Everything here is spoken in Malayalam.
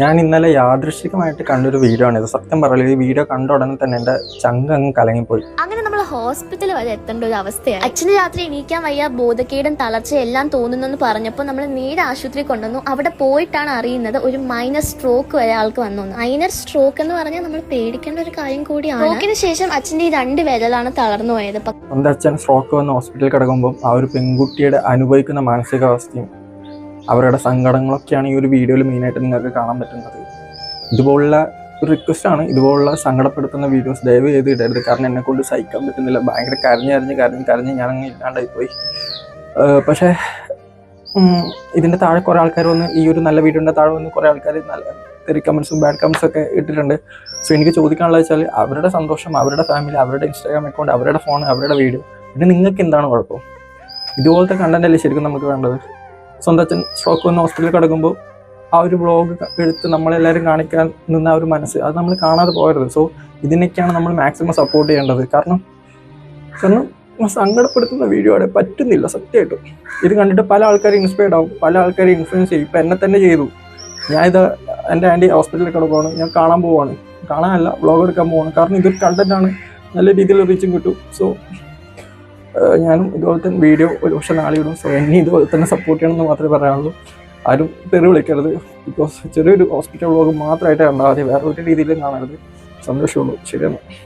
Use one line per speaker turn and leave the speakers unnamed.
ഞാൻ ഇന്നലെ യാദൃശ്ചികമായിട്ട് കണ്ടൊരു വീഡിയോ ആണിത്. സത്യം പറയുന്നത് ഈ വീഡിയോ കണ്ട ഉടനെ തന്നെ എൻ്റെ ചങ്ക് അങ്ങ് കലങ്ങിപ്പോയി.
അങ്ങനെ നമ്മൾ ഹോസ്പിറ്റൽ വരെ എത്തേണ്ട ഒരു അവസ്ഥയാണ്. അച്ഛന് രാത്രി എണീക്കാൻ വയ്യ, ബോധക്കേടും തളർച്ചയും എല്ലാം തോന്നുന്നു പറഞ്ഞപ്പോൾ നമ്മൾ നേരെ ആശുപത്രി കൊണ്ടുവന്നു. അവിടെ പോയിട്ടാണ് അറിയുന്നത് ഒരു മൈനർ സ്ട്രോക്ക് വരെ ആൾക്ക് വന്നു. മൈനർ സ്ട്രോക്ക് എന്ന് പറഞ്ഞാൽ നമ്മൾ പേടിക്കേണ്ട ഒരു കാര്യം കൂടിയാണ്. സ്ട്രോക്കിന് ശേഷം അച്ഛൻ്റെ ഈ 2 വിരലാണ് തളർന്നു പോയത്.
എൻ്റെ അച്ഛൻ സ്ട്രോക്ക് വന്ന് ഹോസ്പിറ്റലിൽ കിടക്കുമ്പോൾ ആ ഒരു പെൺകുട്ടിയുടെ അനുഭവിക്കുന്ന മാനസികാവസ്ഥയും അവരുടെ സങ്കടങ്ങളൊക്കെയാണ് ഈ ഒരു വീഡിയോയിൽ മെയിനായിട്ട് നിങ്ങൾക്ക് കാണാൻ പറ്റുന്നത്. ഇതുപോലുള്ള ഒരു റിക്വസ്റ്റാണ്, ഇതുപോലുള്ള സങ്കടപ്പെടുത്തുന്ന വീഡിയോസ് ദയവ് ചെയ്ത് ഇടരുത്. കാരണം എന്നെക്കൊണ്ട് സഹിക്കാൻ പറ്റുന്നില്ല. ഭയങ്കര കരഞ്ഞ് ഞാനങ്ങ് ഇല്ലാണ്ടായിപ്പോയി. പക്ഷേ ഇതിൻ്റെ താഴെ കുറേ ആൾക്കാർ വന്ന് ഈ ഒരു നല്ല വീഡിയോൻ്റെ താഴെ വന്ന് കുറേ ആൾക്കാർ നല്ല തെറി കമൻസും ബാഡ് കമൻസും ഒക്കെ ഇട്ടിട്ടുണ്ട്. സോ എനിക്ക് ചോദിക്കാനുള്ളത് വെച്ചാൽ അവരുടെ സന്തോഷം, അവരുടെ ഫാമിലി, അവരുടെ ഇൻസ്റ്റാഗ്രാം അക്കൗണ്ട്, അവരുടെ ഫോൺ, അവരുടെ വീഡിയോ, പിന്നെ നിങ്ങൾക്ക് എന്താണ് കുഴപ്പം? ഇതുപോലത്തെ കണ്ടന്റ് അല്ലേ ശരിക്കും നമുക്ക് വേണ്ടത്? സ്വന്തം അച്ഛൻ സ്ട്രോക്ക് വന്ന് ഹോസ്പിറ്റലിൽ കിടക്കുമ്പോൾ ആ ഒരു വ്ളോഗ് എടുത്ത് നമ്മളെല്ലാവരും കാണിക്കാൻ നിന്ന ആ ഒരു മനസ്സ്, അത് നമ്മൾ കാണാതെ പോകരുത്. സോ ഇതിനൊക്കെയാണ് നമ്മൾ മാക്സിമം സപ്പോർട്ട് ചെയ്യേണ്ടത്. കാരണം സങ്കടപ്പെടുത്തുന്ന വീഡിയോ അവിടെ പറ്റുന്നില്ല സത്യമായിട്ടും. ഇത് കണ്ടിട്ട് പല ആൾക്കാരും ഇൻസ്പയർഡ് ആവും, പല ആൾക്കാരും ഇൻഫ്ലുവൻസ് ചെയ്യും. ഇപ്പം എന്നെ തന്നെ ചെയ്തു. ഞാനിത് എൻ്റെ ആൻറ്റി ഹോസ്പിറ്റലിൽ കിടക്കുകയാണ്, ഞാൻ കാണാൻ പോവാണ്, കാണാനല്ല വ്ളോഗ് എടുക്കാൻ പോവാണ്. കാരണം ഇതൊരു കണ്ടന്റാണ്, നല്ല രീതിയിൽ റീച്ചും കിട്ടും. സോ ഞാനും ഇതുപോലെ തന്നെ വീഡിയോ ഒരു പക്ഷേ നാളെ ഇടും. സോ എന്നെ ഇതുപോലെ തന്നെ സപ്പോർട്ട് ചെയ്യണമെന്ന് മാത്രമേ പറയാനുള്ളൂ. ആരും തെറി വിളിക്കരുത്. ബിക്കോസ് ചെറിയൊരു ഹോസ്പിറ്റൽ വ്ളോഗ് മാത്രമായിട്ട് കണ്ടാൽ മതി, വേറെ ഒരു രീതിയിലും കാണരുത്. സന്തോഷമുള്ളൂ. ശരിയാണ്.